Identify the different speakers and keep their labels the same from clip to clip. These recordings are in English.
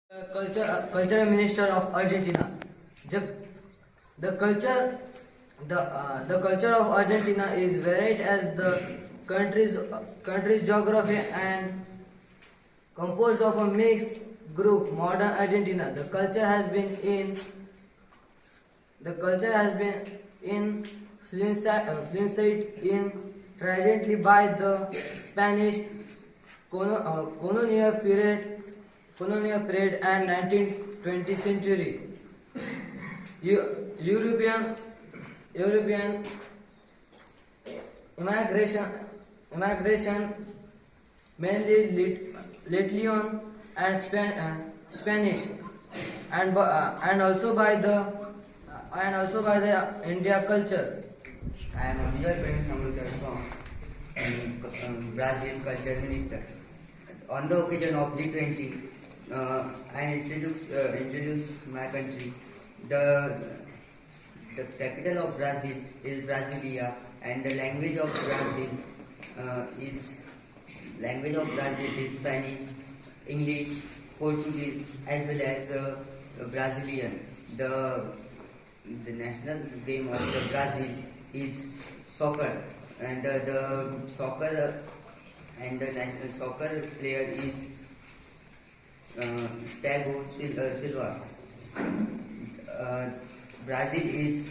Speaker 1: Cultural Minister of Argentina. The, the culture the culture of Argentina is varied as the country's geography and composed of a mixed group. Modern Argentina. Influenced in traditionally by the Spanish colonial period and 19th-20th century. European immigration mainly Lithuanian and Spanish and also by the India culture.
Speaker 2: I am Abhijit Prem Samrudhar from Brazil Culture Minister. On the occasion of G20, I introduce my country. The capital of Brazil is Brasilia, and the language of Brazil is Spanish, English, Portuguese, as well as Brazilian. The national game of the Brazil is soccer, and the national soccer player is Thiago Silva. Brazil is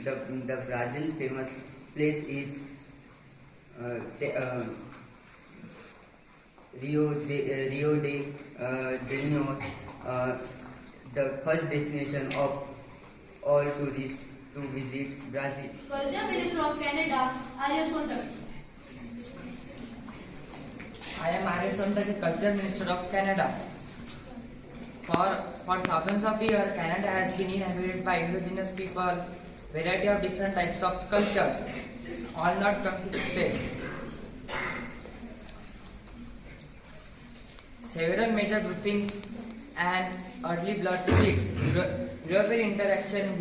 Speaker 2: the Brazil famous place is Rio de Janeiro, the first destination of all tourists to visit Brazil.
Speaker 3: Culture Minister of Canada, Arya Sontak.
Speaker 4: I am Arya Sontak, the Culture Minister of Canada. For thousands of years, Canada has been inhabited by indigenous people, variety of different types of culture, all not conflicted. Several major groupings and early bloodshed, European interaction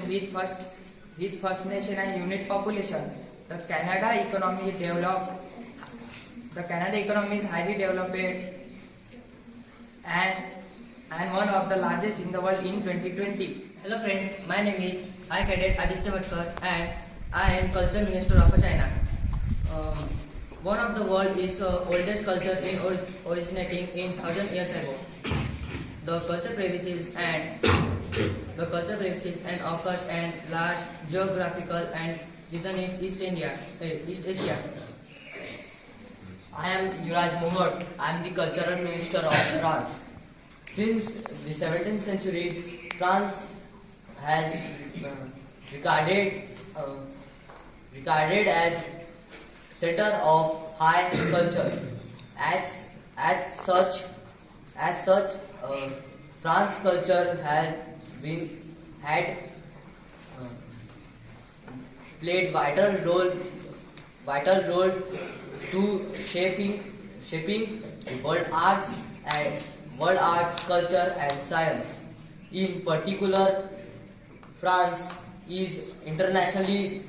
Speaker 4: with First Nation and unit population. The Canada economy is highly developed and one of the largest in the world in 2020.
Speaker 5: Hello friends, my name is I Cadet Aditya Bhatkar and I am Culture Minister of China. One of the world's oldest culture originating in 1000 years ago. The culture prevails and occurs in large geographical and region East Asia.
Speaker 6: I am Yuraj Mohod. I am the Cultural Minister of France. Since the 17th century, France has regarded as center of high culture. As such, France culture had played vital role to shaping world arts, culture and science. In particular, France is internationally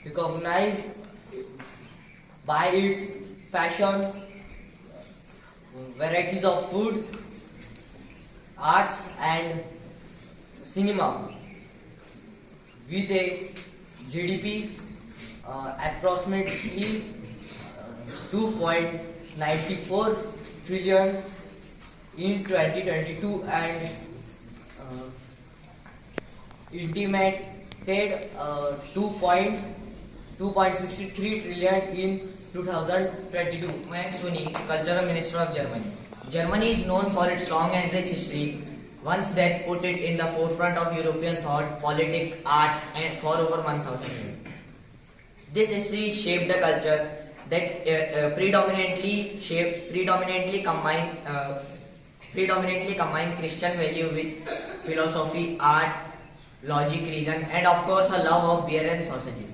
Speaker 6: recognized by its fashion, varieties of food, arts and cinema. With a GDP approximately 2.94 trillion in 2022 and intimated 2.63 trillion in 2022.
Speaker 5: Mayank Soni, Cultural Minister of Germany. Germany is known for its long and rich history, once that put it in the forefront of European thought, politics, art, and for over 1,000 years. This history shaped the culture that predominantly combine Christian value with philosophy, art, logic, reason, and of course a love of beer and sausages.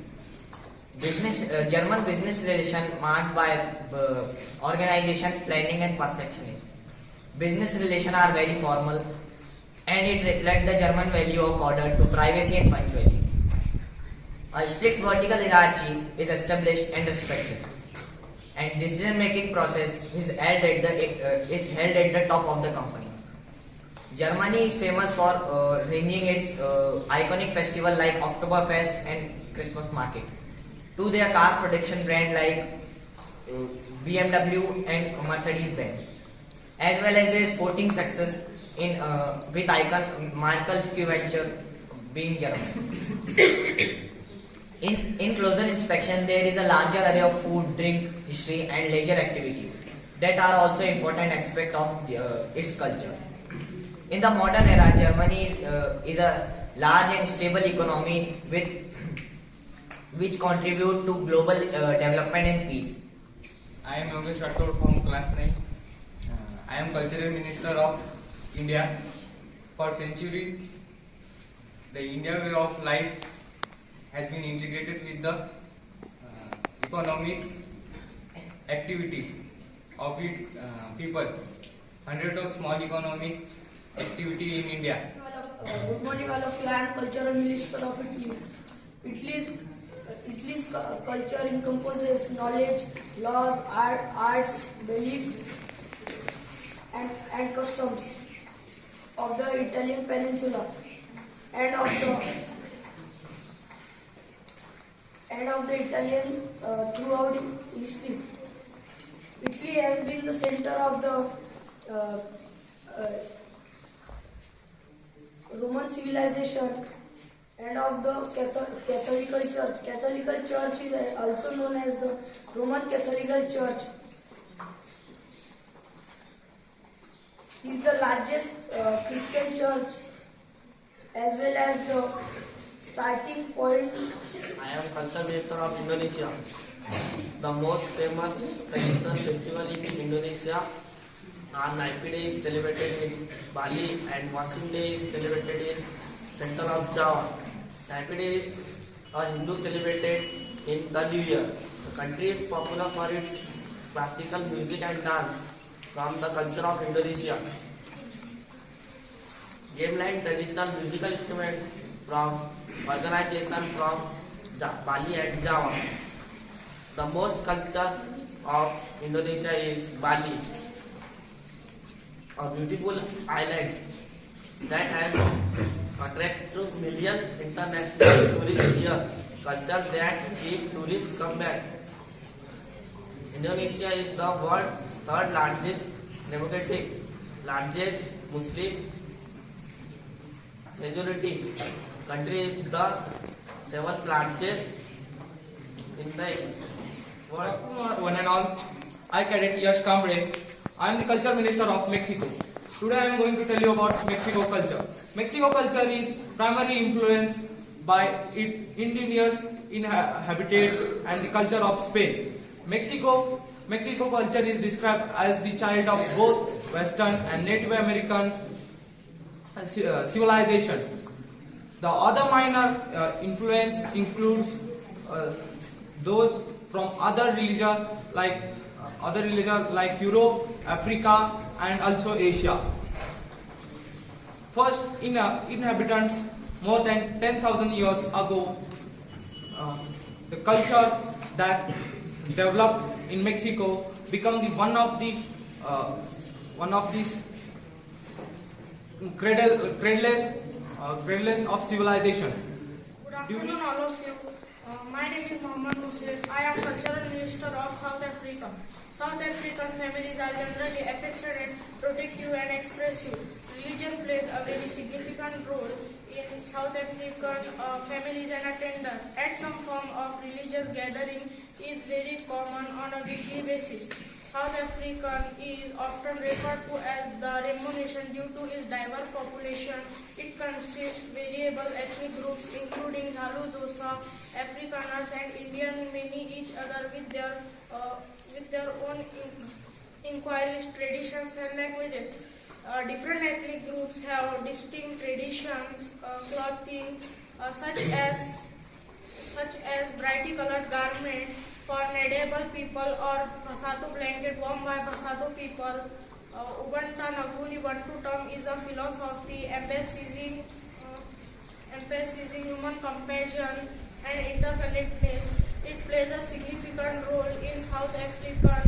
Speaker 5: German business relation marked by organization, planning, and perfectionism. Business relations are very formal, and it reflects the German value of order to privacy and punctuality. A strict vertical hierarchy is established and respected. and decision-making process is held at the top of the company. Germany is famous for running its iconic festival like Oktoberfest and Christmas market. To their car production brand like BMW and Mercedes-Benz, as well as their sporting success in with icon Markel Ski Venture being German. In closer inspection, there is a larger array of food, drink, history, and leisure activities that are also important aspect of its culture. In the modern era, Germany is a large and stable economy which contribute to global development and peace.
Speaker 7: I am Yogesh Rathod from class 9. I am Cultural Minister of India. For centuries, the Indian way of life has been integrated with the economic activity of its people. Hundreds of small economic activity in India.
Speaker 8: Good morning, all of you. I am Cultural Minister of Italy. Italy's culture encompasses knowledge, laws, arts, beliefs, and customs of the Italian peninsula and of the Italian throughout history. Italy has been the center of the Roman civilization and of the Catholic Church. Catholic Church is also known as the Roman Catholic Church. It is the largest Christian church as well as the starting point.
Speaker 9: I am Culture Minister of Indonesia. The most famous traditional festival in Indonesia are Nyepi Day is celebrated in Bali and Washing Day is celebrated in center of Java. Nyepi Day is a Hindu celebrated in the New Year. The country is popular for its classical music and dance from the culture of Indonesia. Gamelan traditional musical instrument from organization from Bali and Java. The most culture of Indonesia is Bali, a beautiful island that has attracted millions international tourists here. Culture that keep tourists come back. Indonesia is the world's third largest democratic, largest Muslim majority country, is the seventh largest in the world.
Speaker 10: One and all, I Cadet Yash Kambre. I am the Culture Minister of Mexico. Today I am going to tell you about Mexico culture. Mexico culture is primarily influenced by its indigenous habitat and the culture of Spain. Mexico culture is described as the child of both Western and Native American civilization. The other minor influence includes those from other religions like Europe, Africa, and also Asia. First, inhabitants more than 10,000 years ago, the culture that developed in Mexico become the one of these cradles of civilization.
Speaker 11: Good afternoon, all of you. My name is Mohammad Muslim. I am Cultural Minister of South Africa. South African families are generally affectionate, protective, and expressive. Religion plays a very significant role in South African families and attendance at some form of religious gathering is very common on a weekly basis. South African is often referred to as the Rainbow Nation due to its diverse population. It consists variable ethnic groups including Zulu, Xhosa, Afrikaners, and Indian, many each other with their own inquiries, traditions, and languages. Different ethnic groups have distinct traditions, clothing such as brightly colored garment for Nadable people or Pasatu blanket worn by Pasatu people. Ubuntu Naguli Bantu term is a philosophy emphasizing human compassion and interconnectedness. It plays a significant role in South African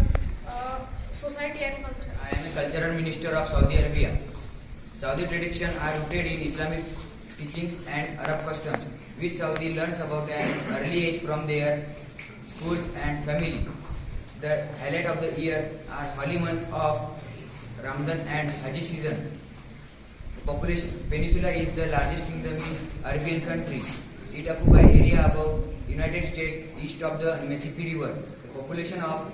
Speaker 11: society and culture.
Speaker 1: I am a cultural minister of Saudi Arabia. Saudi traditions are rooted in Islamic teachings and Arab customs, which Saudi learns about at an early age from their schools and family. The highlight of the year are holy month of Ramadan and Hajj season. The population peninsula is the largest kingdom in Arabian countries. It occupies area above United States east of the Mississippi River. The population of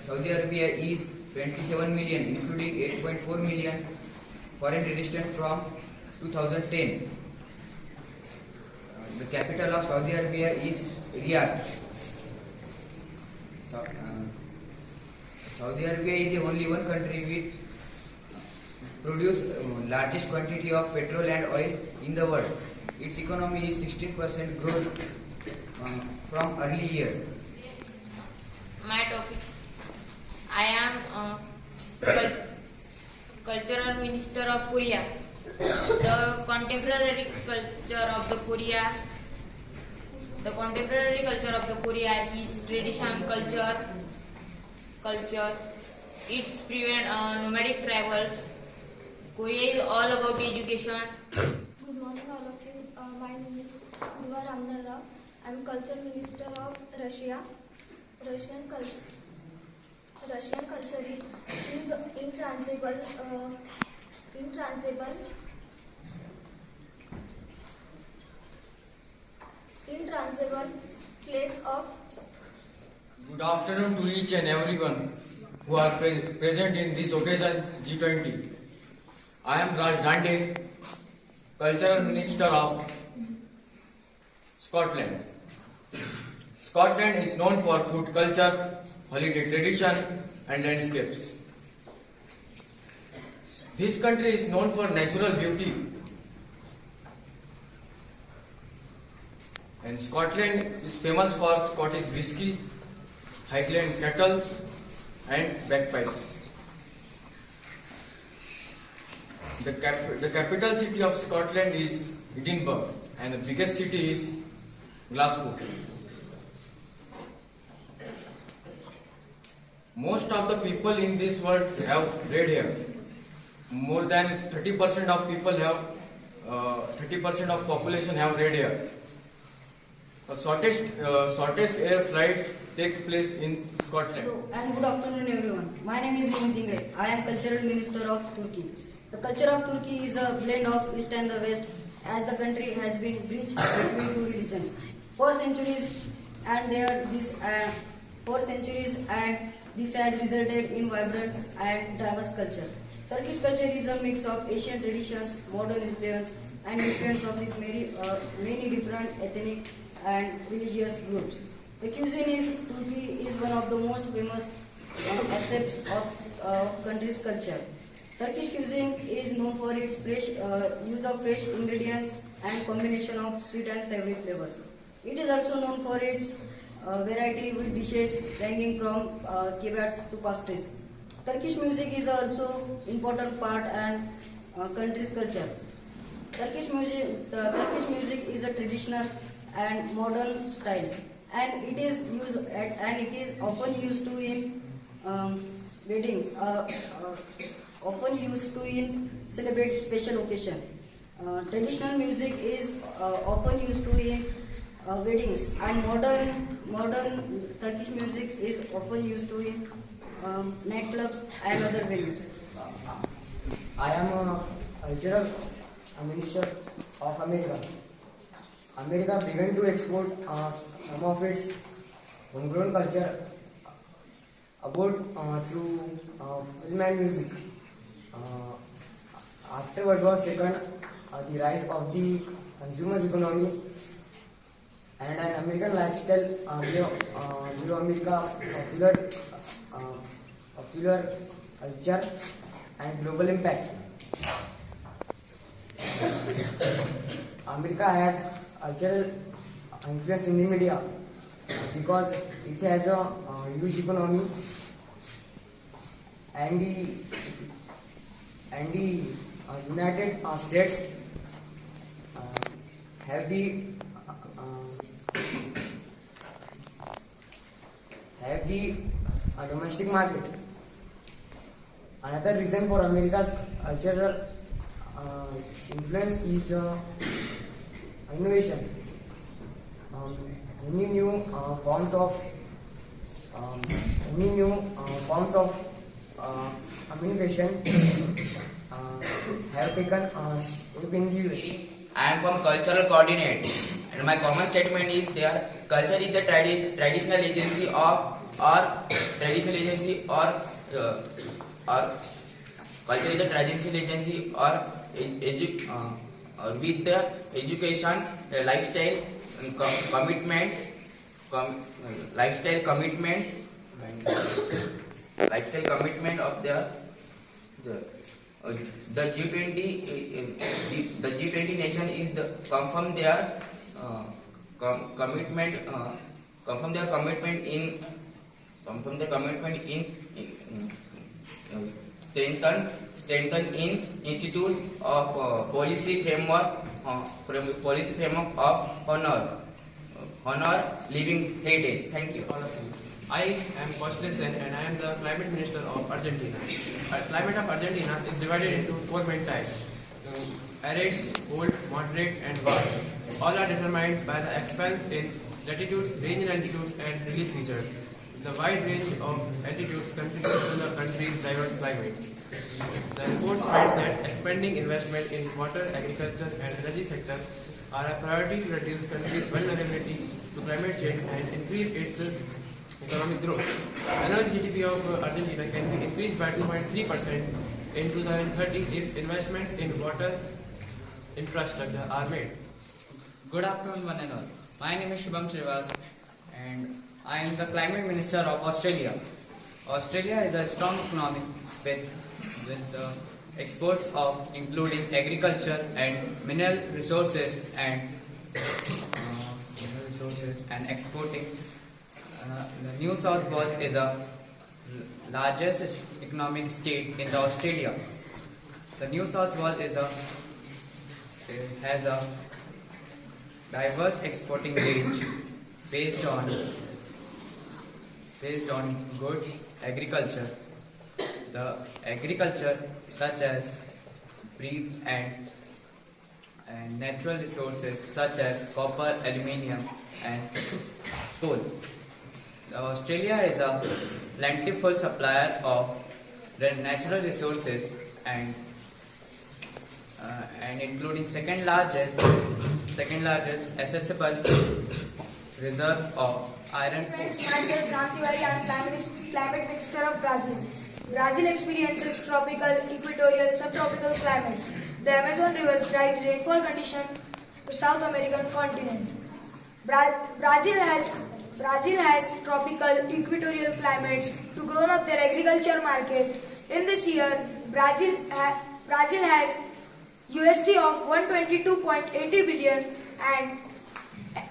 Speaker 1: Saudi Arabia is 27 million, including 8.4 million foreign residents from 2010. The capital of Saudi Arabia is Riyadh. Saudi Arabia is the only one country which produces largest quantity of petrol and oil in the world. Its economy is 16% growth from early year.
Speaker 12: My topic. I am cultural minister of Korea. The contemporary culture of the Korea. The contemporary culture of the Korea is tradition culture. It's prevent nomadic travels. Korea is all about education.
Speaker 13: Good morning, all of you. My name is Gulwa Ramdhan Rao. I am Culture Minister of Russia. Russian culture is intransable place of.
Speaker 14: Good afternoon to each and everyone who are present in this occasion G20. I am Raj Dande, Cultural Minister of Scotland. Scotland is known for food culture, holiday tradition and landscapes. This country is known for natural beauty. And Scotland is famous for Scottish whisky, Highland kettles and bagpipes. The capital city of Scotland is Edinburgh and the biggest city is Glasgow. Most of the people in this world have red hair. More than 30% of people have 30% of population have red hair. The shortest air flight takes place in Scotland.
Speaker 15: Hello and good afternoon everyone. My name is Mehmet Ingray. I am Cultural Minister of Turkey. The culture of Turkey is a blend of East and the West, as the country has been bridged between two religions for centuries, and this has resulted in vibrant and diverse culture. Turkish culture is a mix of Asian traditions, modern influence, and influence of these many different ethnic and religious groups. The cuisine is Turkey is one of the most famous aspects of country's culture. Turkish cuisine is known for its use of fresh ingredients and combination of sweet and savory flavors. It is also known for its variety with dishes ranging from kebabs to pastries. Turkish music is also important part and country's culture. Turkish music is a traditional and modern styles, and it is often used to in weddings. Often used to in celebrate special occasion. Traditional music is often used to in weddings, and modern Turkish music is often used to in nightclubs and other venues.
Speaker 16: I am a cultural minister of America. America began to export some of its homegrown culture abroad through film and music. After World War II, the rise of the consumer's economy and an American lifestyle gave America popular culture and global impact. America has cultural influence in the media because it has a huge economy, and the United States have the domestic market. Another reason for America's cultural influence is innovation. Many new forms of communication have taken shape in the US.
Speaker 5: I am from cultural coordinate, and my common statement is there. Culture is the traditional agency or traditional agency or culture is the traditional agency or with the education, lifestyle, commitment, lifestyle commitment of the G20. The G20 nation is confirm their commitment in strengthen in institutes of policy framework of honor living heritage. Thank you.
Speaker 17: I am Koshle Sen and I am the Climate Minister of Argentina. Climate of Argentina is divided into 4 main types: arid, cold, moderate and warm. All are determined by the expanse in latitudes, range in altitudes and relief features. The wide range of altitudes contributes to the country's diverse climate. The reports find that expanding investment in water, agriculture and energy sectors are a priority to reduce country's vulnerability to climate change and increase its economic growth. Annual GDP of Argentina can be increased by 2.3% in 2030 if investments in water infrastructure are made.
Speaker 4: Good afternoon, one and all. My name is Shubham Srivas and I am the Climate Minister of Australia. Australia is a strong economy with exports of including agriculture and mineral resources and exporting. The New South Wales is the largest economic state in Australia. The New South Wales has a diverse exporting range based on goods agriculture. The agriculture such as beef and natural resources such as copper, aluminium and coal. Australia is a plentiful supplier of natural resources and including second largest accessible reserve of iron ore.
Speaker 8: Myself Ram Tiwari, I am Climate Minister of Brazil. Brazil experiences tropical, equatorial, subtropical climates. The Amazon River drives rainfall conditions to South American continent. Brazil has tropical, equatorial climates to grow up their agriculture market. In this year, Brazil has USD of 122.80 billion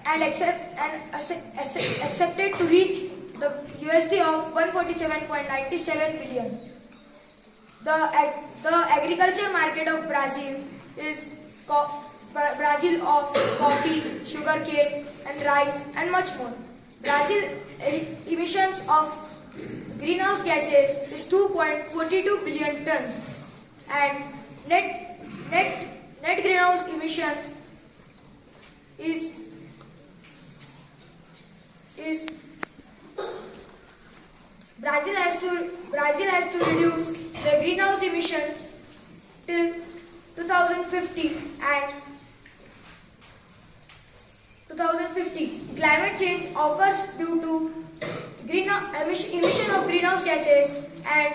Speaker 8: and accepted to reach the USD of 147.97 billion. The agriculture market of Brazil is Brazil of coffee, sugarcane and rice and much more. Brazil emissions of greenhouse gases is 2.42 billion tons and net greenhouse emissions is Brazil has to reduce the greenhouse emissions till 2050 and 2050. Climate change occurs due to emission of greenhouse gases and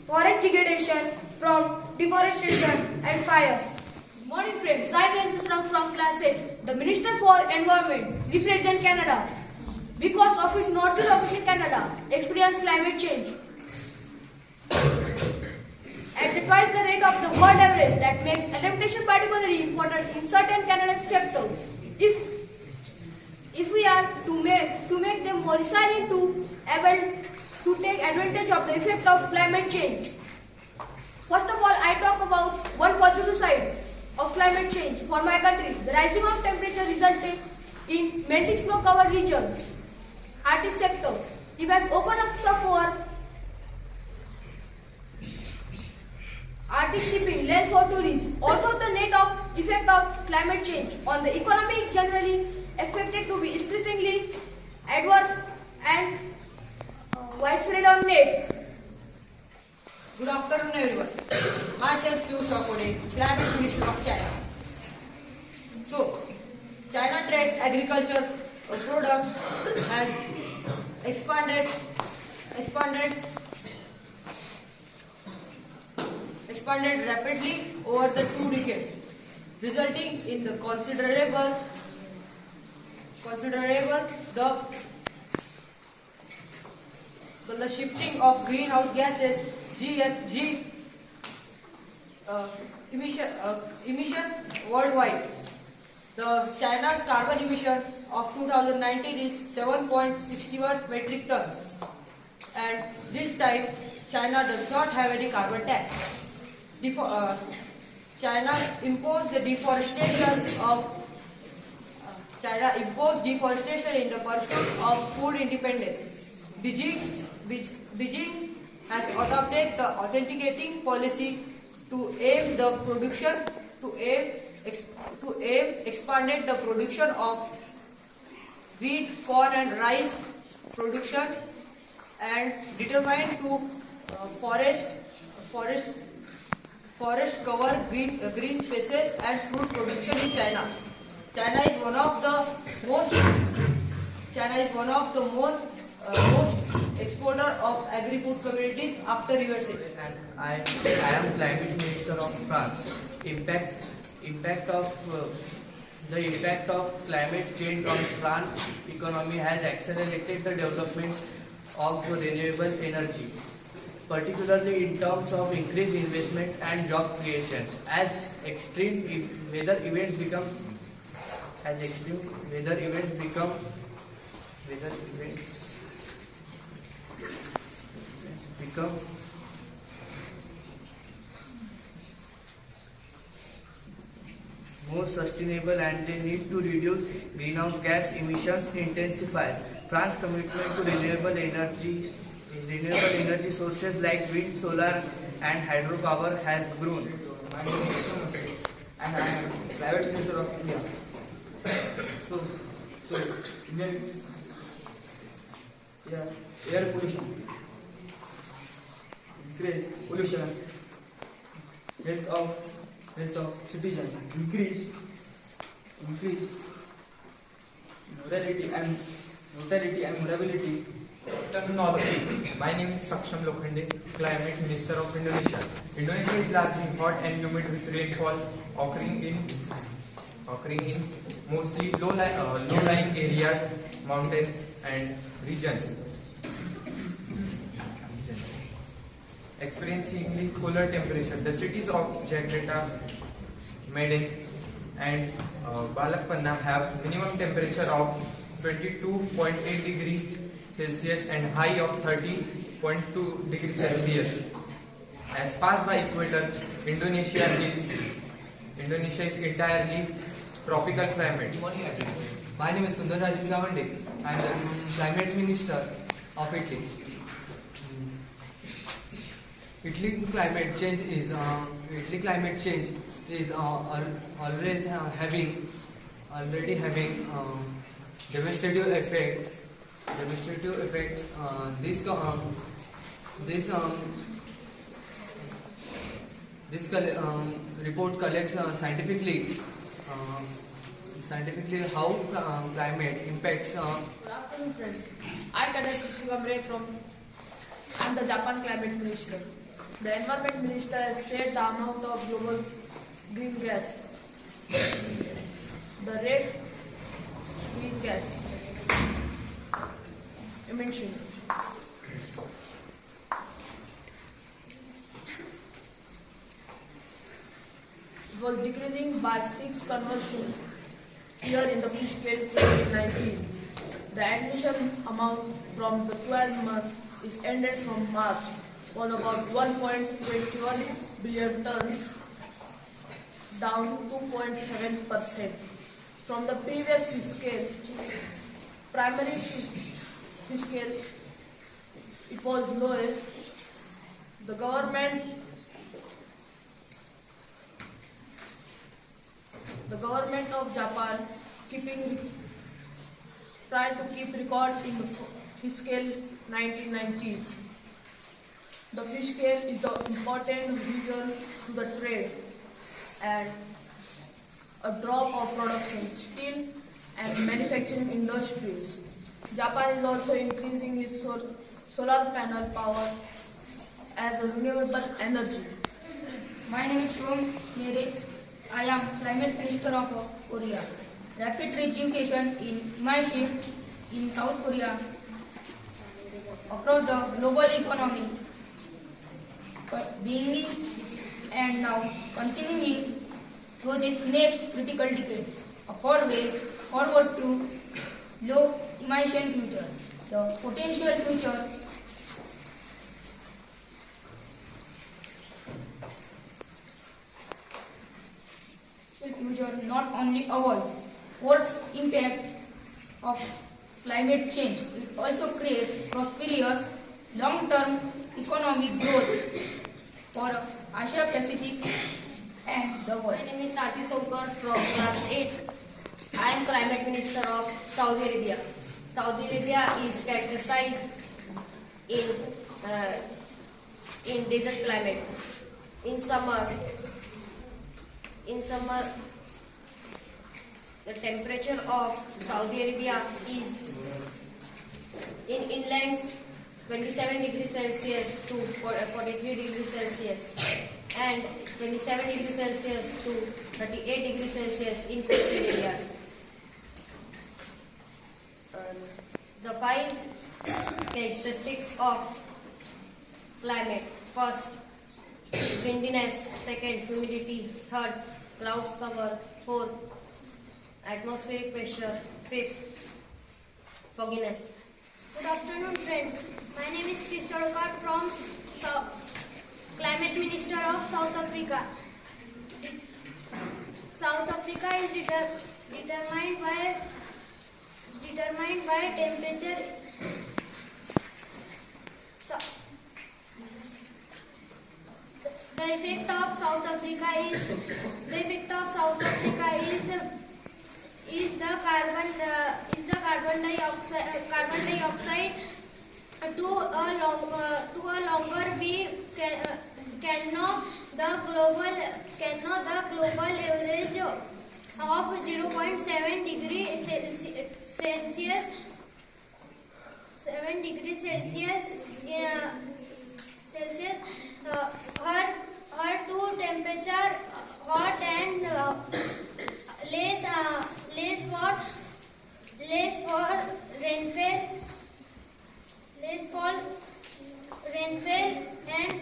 Speaker 8: forest degradation from deforestation and fires.
Speaker 3: Good morning friends, I am Nusrat from class 8. The Minister for Environment represents Canada. Because of its northern location, Canada experienced climate change at twice the rate of the world average. That makes adaptation particularly important in certain Canadian sectors. If we are to make them more resilient to able to take advantage of the effect of climate change. First of all, I talk about one positive side of climate change for my country. The rising of temperature resulted in melting snow-covered regions has opened up some for Arctic shipping lanes for tourists. Also, the net of effect of climate change on the economy is generally expected to be increasingly adverse and widespread on net.
Speaker 15: Good afternoon, everyone. Myself, Piyush Kakode, Climate Minister of China. So, China trade agriculture products has expanded rapidly over the 2 decades, resulting in the considerable the shifting of greenhouse gases GHG emission worldwide. The China's carbon emission of 2019 is 7.61 metric tons, and this time China does not have any carbon tax. China imposed deforestation in the pursuit of food independence. Beijing has adopted the authenticating policy to aim expanded the production of wheat, corn and rice production, and determined to forest cover green spaces and fruit production in China. China is one of the most exporter of agri-food commodities after USA.
Speaker 6: And I am Climate Minister of France. The impact of climate change on France economy has accelerated the development of renewable energy, particularly in terms of increased investment and job creations. As extreme weather events become more sustainable and the need to reduce greenhouse gas emissions intensifies. France's commitment to renewable energy sources like wind, solar and hydropower has grown.
Speaker 7: My name is Vikram Masari, and I am Private Minister of India. So Indian air pollution, increase pollution, health of citizens, increase mortality and mortality.
Speaker 18: Terminology. My name is Saksham Lokhande, Climate Minister of Indonesia. Indonesia is largely hot and humid with rainfall occurring in mostly low-lying areas, mountains and regions. Experiencing cooler temperature. The cities of Jakarta, Medan and Balakpanna have minimum temperature of 22.8 degrees Celsius and high of 30.2 degrees Celsius. As passed by equator, Indonesia is entirely tropical climate.
Speaker 10: Good morning, everyone. My name is Sundar Rajiv Gawande. I am the Climate Minister of Italy. Italy climate change is already having devastating effects. This report collects scientifically how climate impacts.
Speaker 3: Good afternoon, friends. I, Cadet Kamre I'm the Japan Climate Minister. The Environment Minister has said the amount of global green gas, the rate green gas emission. It was decreasing by 6 conversions year in the fiscal 2019. The admission amount from the 12 months is ended from March on about 1.21 billion tons, down 2.7% from the previous fiscal. Primary fiscal it was lowest. The government of Japan trying to keep record in the fiscal 1990s. The fiscal is the important region to the trade and a drop of production, steel and manufacturing industries. Japan is also increasing its solar panel power as a renewable energy.
Speaker 12: My name is Shom Mere. I am Climate Minister of Korea. Rapid education in Imaishi in South Korea across the global economy, beginning and now continuing through this next critical decade, a way forward to low emission future. The potential future not only avoid world's impact of climate change, it also creates prosperous long-term economic growth for Asia Pacific and the world.
Speaker 19: My name is Sati Saukar from class 8. I am Climate Minister of Saudi Arabia. Saudi Arabia is characterized in desert climate. In summer, the temperature of Saudi Arabia is in inlands 27 degrees Celsius to 43 degrees Celsius and 27 degrees Celsius to 38 degrees Celsius in coastal areas. The 5 characteristics of climate: first, windiness; second, humidity; third, clouds cover; fourth, atmospheric pressure; fifth, fogginess.
Speaker 20: Good afternoon, friends. My name is Crystal Card from Climate Minister of South Africa. South Africa is determined by temperature. The effect of South Africa is the carbon dioxide to a longer we cannot the global average of 0.7 degrees Celsius. 7 degrees Celsius. Her two temperature hot and less for rainfall and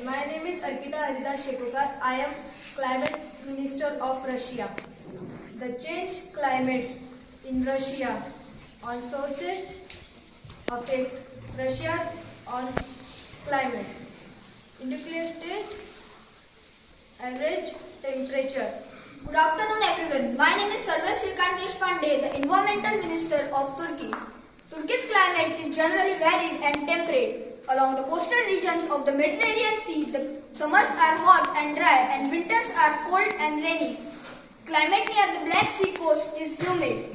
Speaker 3: My name is Arpita Haridas Shekukar. I am Climate Minister of Russia. The changed climate in Russia on sources affect Russia on climate. Indicated average temperature.
Speaker 21: Good afternoon everyone. My name is Sarvesh Srikanth Deshpande, the Environmental Minister of Turkey. Turkey's climate is generally varied and temperate. Along the coastal regions of the Mediterranean Sea, the summers are hot and dry and winters are cold and rainy. Climate near the Black Sea coast is humid.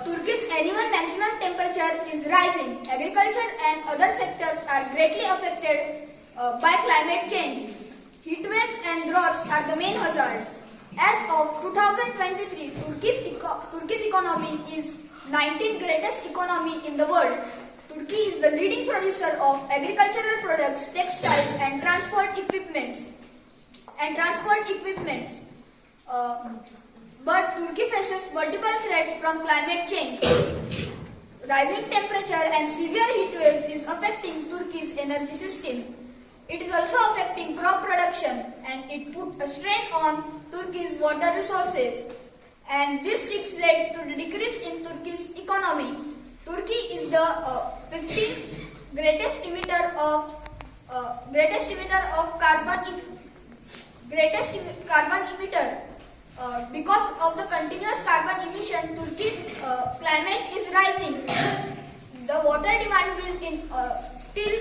Speaker 21: Turkey's annual maximum temperature is rising. Agriculture and other sectors are greatly affected by climate change. Heat waves and droughts are the main hazard. As of 2023, Turkey's economy is 19th greatest economy in the world. Turkey is the leading producer of agricultural products, textile and transport equipments. But Turkey faces multiple threats from climate change. Rising temperature and severe heat waves is affecting Turkey's energy system. It is also affecting crop production and it put a strain on Turkey's water resources. And this led to the decrease in Turkey's economy. Turkey is the 15th greatest emitter of carbon emitter. Because of the continuous carbon emission, Turkey's climate is rising. The water demand will till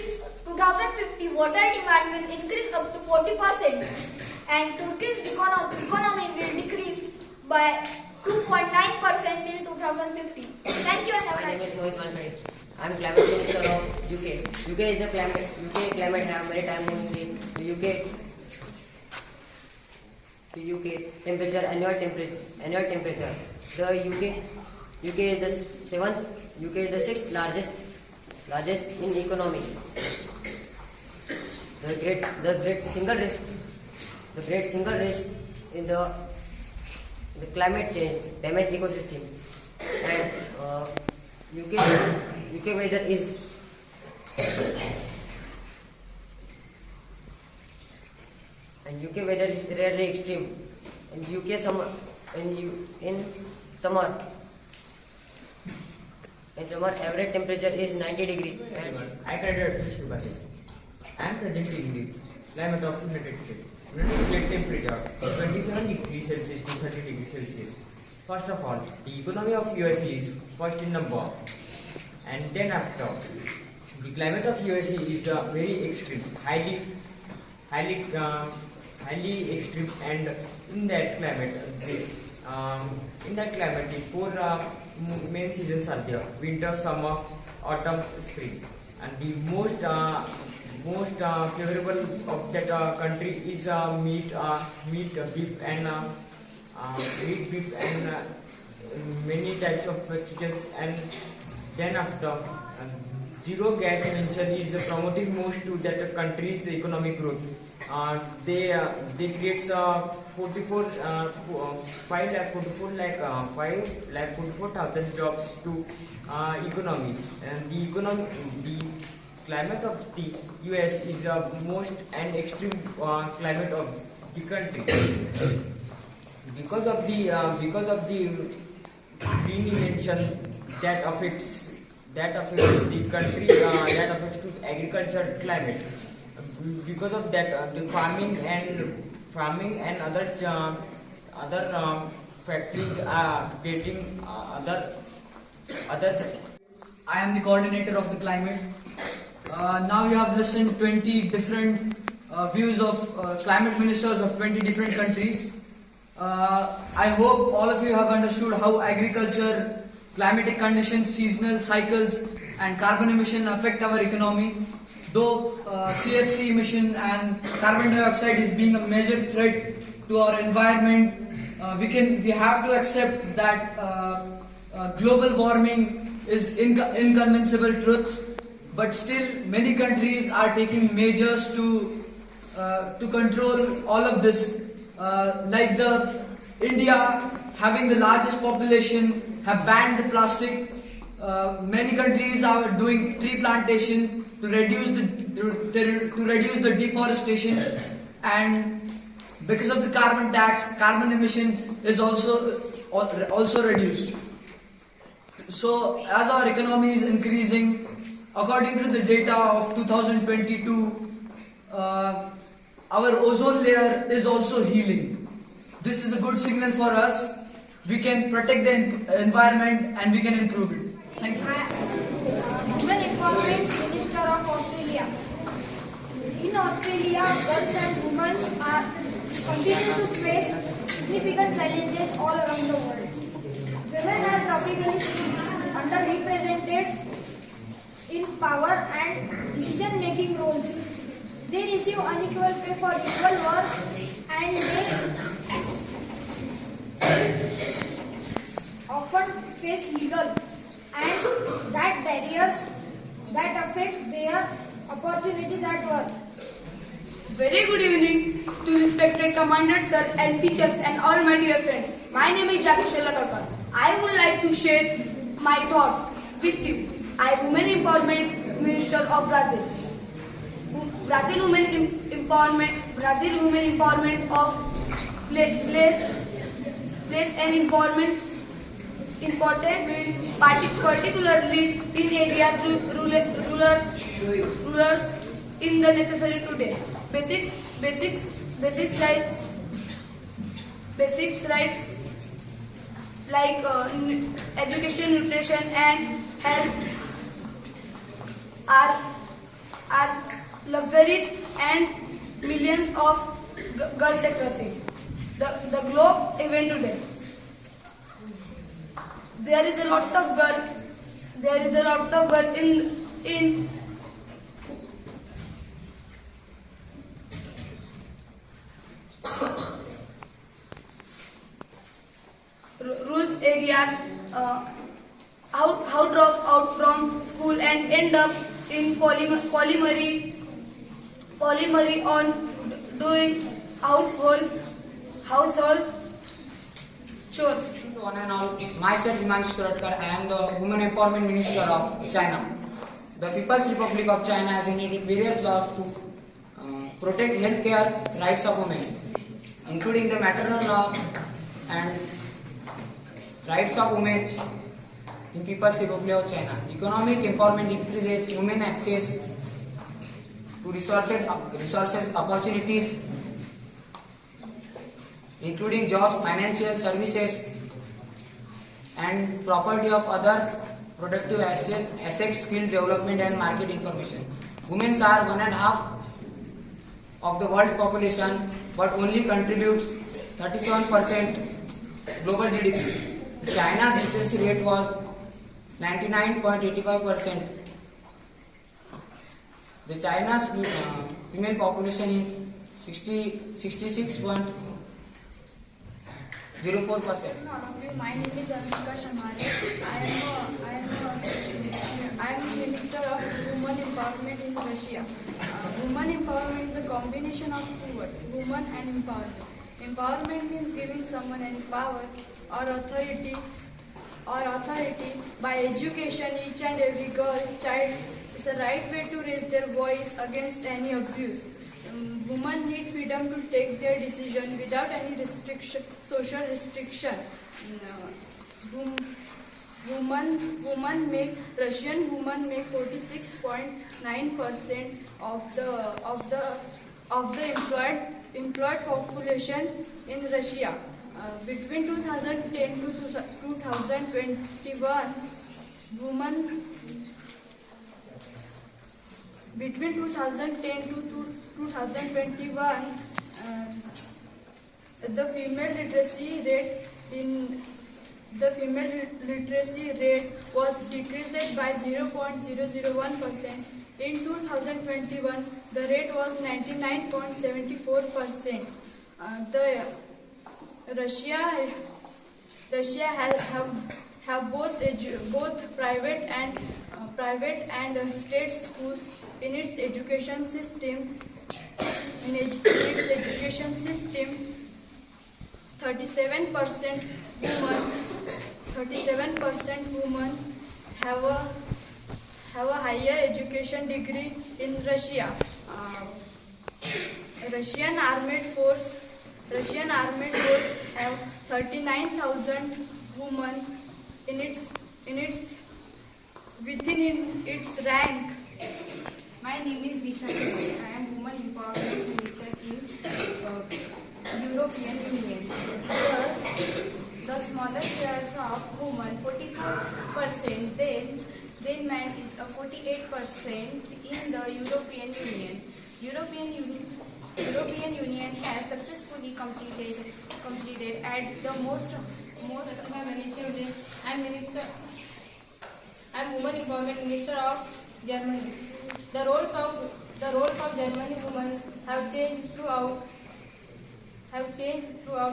Speaker 21: 2050 water demand will increase up to 40% and Turkey's economy will decrease by 2.9% till 2050. Thank you and have a
Speaker 2: My
Speaker 21: nice
Speaker 2: name is Mohit Wankhede. I am climate minister of UK. UK is the climate. UK climate have maritime mostly. The UK temperature annual temperature. The UK is the seventh. UK is the sixth largest in economy. The great single risk in the climate change damage ecosystem and UK weather is rarely extreme. In UK summer average temperature is 90 degrees.
Speaker 4: I graduated Vishnu Bhatt. I am presenting the climate of United States. United States temperature 27 degrees Celsius to 30 degrees Celsius. First of all, the economy of USA is first in number, and then after, the climate of USA is very extreme, highly extreme, and in that climate, the four main seasons are there: winter, summer, autumn, spring, and the most favorable of that country is meat, beef, and many types of chickens. And then after, zero gas emission is promoting most to that country's economic growth. They create 5,44,000 jobs to economy, and the climate of the US is the most and extreme climate of the country. Because of the green emission that affects the country, that affects to agriculture climate. Because of that, the farming and other factories are getting other.
Speaker 22: I am the coordinator of the climate. Now you have listened 20 different views of climate ministers of 20 different countries. I hope all of you have understood how agriculture, climatic conditions, seasonal cycles and carbon emission affect our economy. Though CFC emission and carbon dioxide is being a major threat to our environment, we have to accept that global warming is inconceivable truth. But still, many countries are taking measures to control all of this. Like India, having the largest population, have banned the plastic. Many countries are doing tree plantation to reduce the deforestation, and because of the carbon tax, carbon emission is also reduced. So, as our economy is increasing, according to the data of 2022, our ozone layer is also healing. This is a good signal for us. We can protect the environment and we can improve it. Thank you.
Speaker 21: Women Empowerment Minister of Australia. In Australia, girls and women are continue to face significant challenges all around the world. Women are tropically underrepresented in power and decision-making roles. They receive unequal pay for equal work and they often face legal and that barriers that affect their opportunities at work.
Speaker 3: Very good evening to respected Commander Sir and teachers and all my dear friends. My name is Jackie Shalakarkar. I would like to share my thoughts with you. I am Women Empowerment Minister of Brazil. Brazil Women Empowerment of plays an important particularly in areas rulers in the necessary today. Basic rights like education, nutrition and health
Speaker 8: are luxuries and millions of girls across the globe even today. There is a lots of girl in rural areas how drop out from school and end up in polymery on doing household chores.
Speaker 16: One and all, myself Himanshu Suratkar, I am the Women Empowerment Minister of China. The People's Republic of China has enacted various laws to protect healthcare rights of women, including the maternal law and rights of women in People's Republic of China. Economic empowerment increases women access to resources, opportunities, including jobs, financial services, and property of other productive assets, skill development and market information. Women are 1.5% of the world population, but only contributes 37% global GDP. China's literacy rate was 99.85%. The China's female population is 66.04%.
Speaker 3: My name is Anushka Shamare. I am Minister of Women Empowerment in Russia. Women empowerment is a combination of two words, woman and empowerment. Empowerment means giving someone any power or authority by education. Each and every girl, child is a right way to raise their voice against any abuse. Women need freedom to take their decision without any restriction, social restriction. Russian women make 46.9% of the employed population in Russia. Between 2010 to 2021, between 2010 to 2021, the female literacy rate was decreased by 0.001%. In 2021, the rate was 99.74%. Russia have both private and state schools in its education system. 37% women have a higher education degree in Russia. Russian armed force have 39,000 women within its rank.
Speaker 12: My name is Disha. I am Women Empowerment Minister in European Union. The smaller shares of women 44%, then men is 48% in the European Union. European Union has successfully completed at the most I'm Women Empowerment Minister of Germany. The roles of Germany women have changed throughout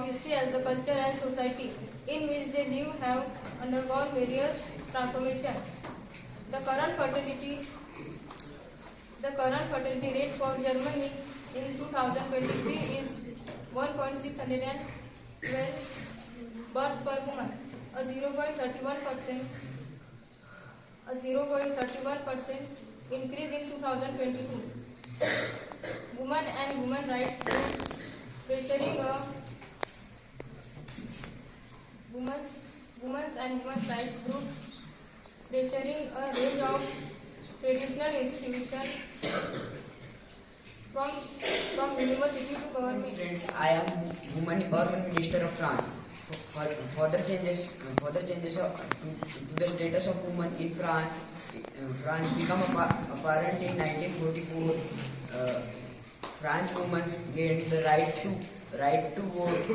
Speaker 12: history as the culture and society in which they live have undergone various transformations. The current fertility rate for Germany in 2023 is 1.612 births per woman, a 0.31% increase in 2022. Women and women rights group pressuring a range of traditional institutions from university to government.
Speaker 16: Friends, I am Women Empowerment Minister of France. Further changes to the status of women in France
Speaker 2: France became apparent in 1944. French women gained the right to vote,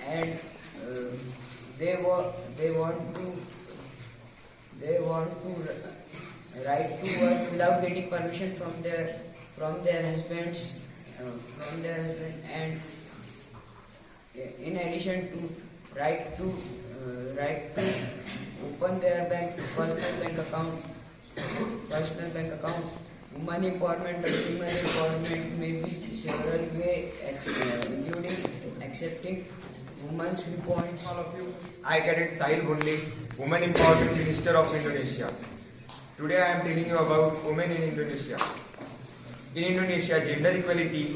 Speaker 2: and they want to right to work without getting permission from their husbands, and in addition to right to open their personal bank account. Women empowerment or female empowerment may be several ways, including accepting women's viewpoints.
Speaker 18: I Cadet Sahil Bondi, Women Empowerment Minister of Indonesia. Today I am telling you about women in Indonesia. In Indonesia, gender equality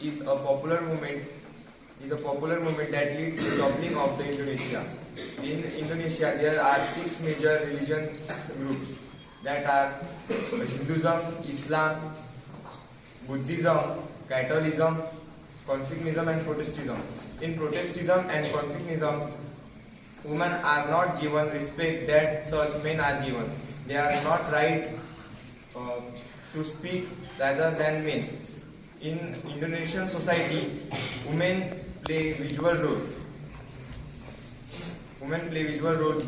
Speaker 18: is a popular movement that leads to the developing of the Indonesia. In Indonesia, there are 6 major religion groups that are Hinduism, Islam, Buddhism, Catholicism, Confucianism and Protestantism. In Protestantism and Confucianism, women are not given respect that such men are given. They are not right to speak rather than men. In Indonesian society, women play visual role.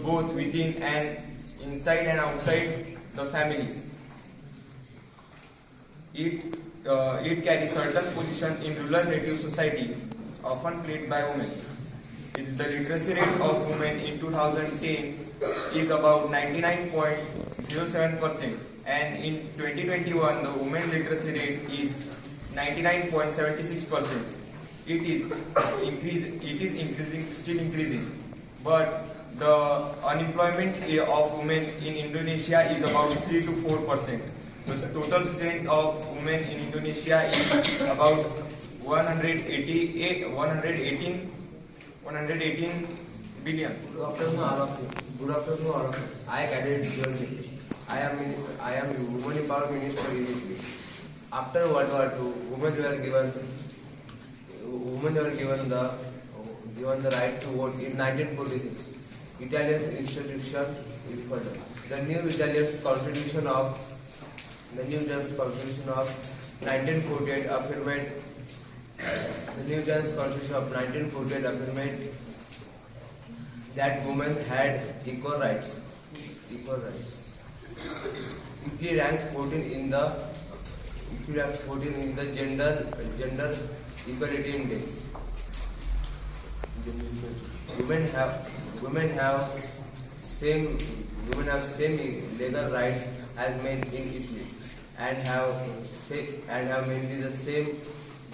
Speaker 18: Both within and inside and outside the family. It carries certain position in rural native society, often played by women. The literacy rate of women in 2010 is about 99.07%, and in 2021 the women literacy rate is 99.76%. It is still increasing, but the unemployment of women in Indonesia is about 3 to 4%. The total strength of women in Indonesia is about 118 billion.
Speaker 9: Good afternoon, all of you. I Cadet Georgie. I am Women Empowerment Minister in Italy. After World War II, women were given the right to vote in 1946. Italian institution is further. The new Constitution of 1948 affirmed that women had equal rights. Italy ranks 14 in the gender equality index. Women have same legal rights as men in Italy, and have mainly the same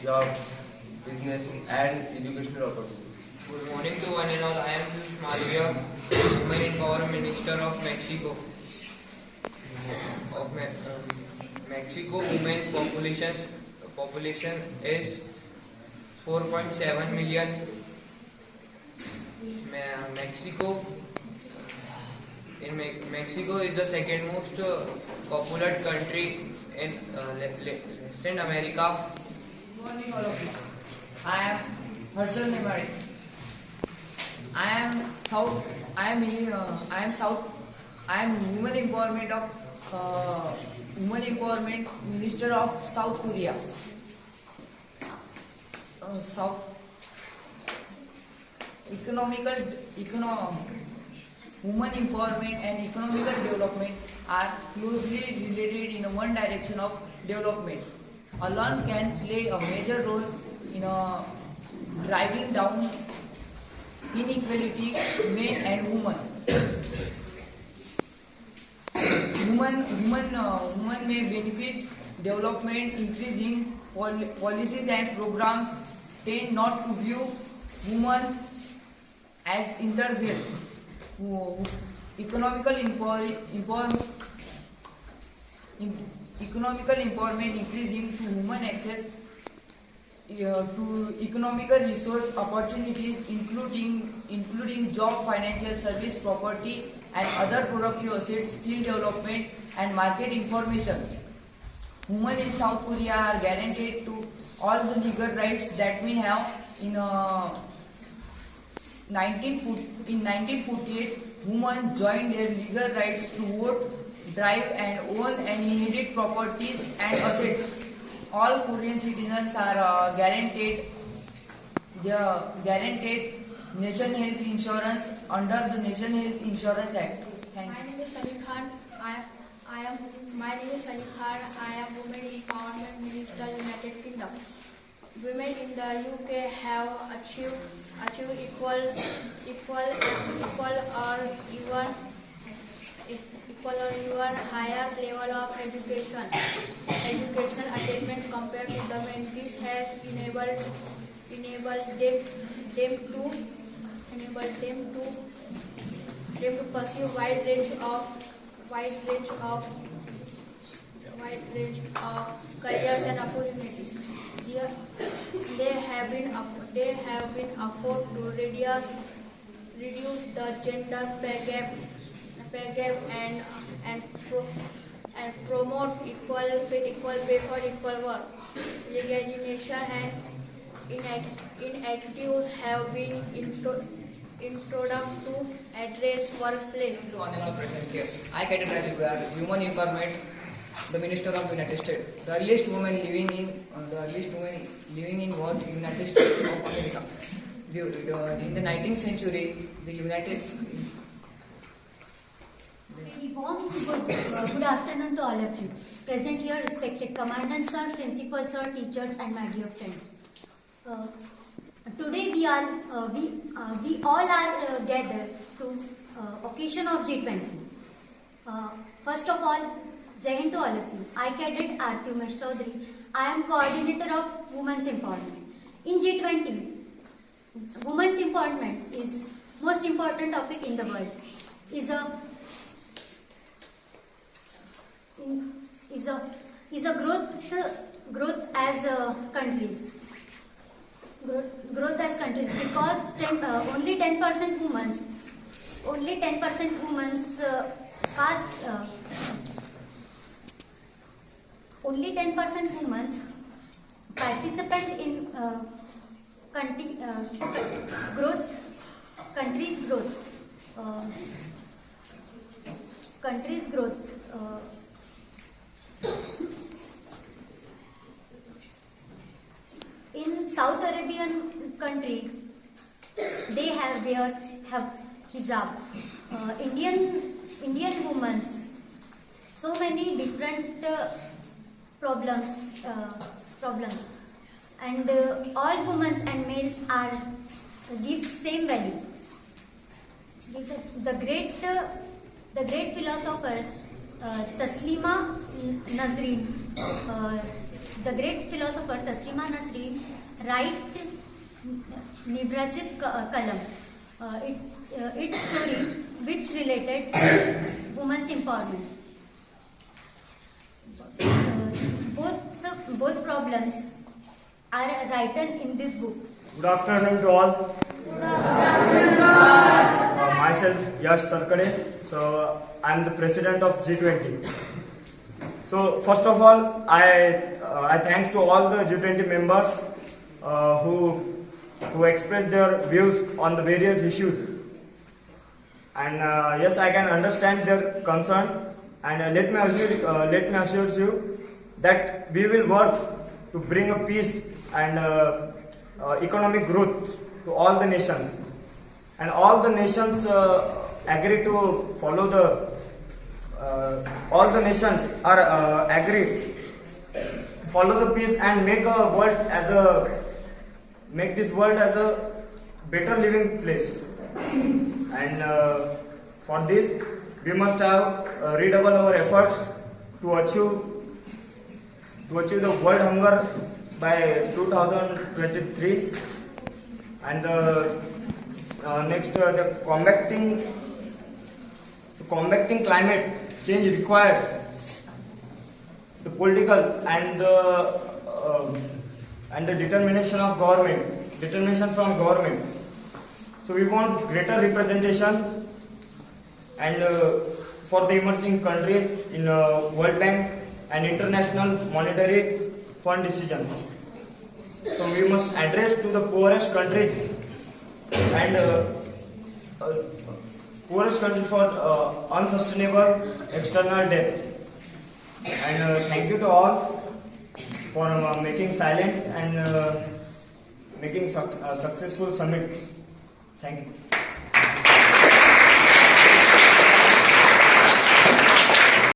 Speaker 9: job, business and educational opportunities.
Speaker 7: Good morning to one and all. I am Malvia, Women Empowerment Minister of Mexico. Mexico women population is 4.7 million. Mexico is the second most populous country in Latin America.
Speaker 12: Good morning, all of you. I am Harshal Nemari. I am Women Empowerment Minister of South Korea. Women empowerment and economical development are closely related in one direction of development. Alone can play a major role in driving down inequality men and women. Women may benefit development. Increasing policies and programs tend not to view women as intermediate. Economical empowerment increasing to women access to economical resource opportunities, including job, financial service, property and other productive assets, skill development and market information. Women in South Korea are guaranteed to
Speaker 1: all the legal rights that we have in 1948. Women joined their legal rights to vote, drive and own and inherit properties and assets. All Korean citizens are guaranteed National Health Insurance under the National Health Insurance Act. Thank you.
Speaker 11: My name is Salim Khan. My name is Salim Khan. I am Women Empowerment Minister, United Kingdom. Women in the UK have achieved equal or even higher level of educational attainment compared to the men. This has enabled them to pursue wide range of careers and opportunities. They have been afford to reduce the gender pay gap and promote equal pay for equal work. Legislation and initiatives have been introduced to address workplace.
Speaker 16: Honorable President K. I, Cadet Rajiv Goyal, Human Empowerment, the Minister of the United States. The earliest women living in what United States of America. In the 19th century, the United.
Speaker 23: Good afternoon to all of you. Present here, respected Commandant Sir, Principal Sir, teachers, and my dear friends. Today we all are gathered to occasion of G20. First of all, Jai Hind to all of you. I, Cadet Aarti Umesh Chaudhary. I am coordinator of Women's Empowerment. In G20, women's empowerment is most important topic in the world. Is a growth as countries. Growth as countries, because only 10% women's only 10% women's participate in country's growth. In South Arabian country, they have hijab. Indian women, so many different problems, and all women and males are give same value. The great philosopher Taslima Nasreen, write Nivrajit Kalam, its story which related women's empowerment. Both problems are written in this book.
Speaker 24: Good afternoon to all. Myself Yash Sarkade. So I am the president of G20. So first of all, I thanks to all the G20 members who expressed their views on the various issues. And yes, I can understand their concern. And let me assure you that we will work to bring a peace and economic growth to all the nations. And all the nations agree to follow all the nations are agreed to follow the peace and make this world as a better living place. And for this, we must have redouble our efforts to achieve the world hunger by 2023, and next the combating climate change requires the political and the determination from government. So we want greater representation and for the emerging countries in World Bank and International Monetary Fund decisions. So we must address to the poorest countries and poorest country for unsustainable external debt. And thank you to all for making silent and making successful summit. Thank you.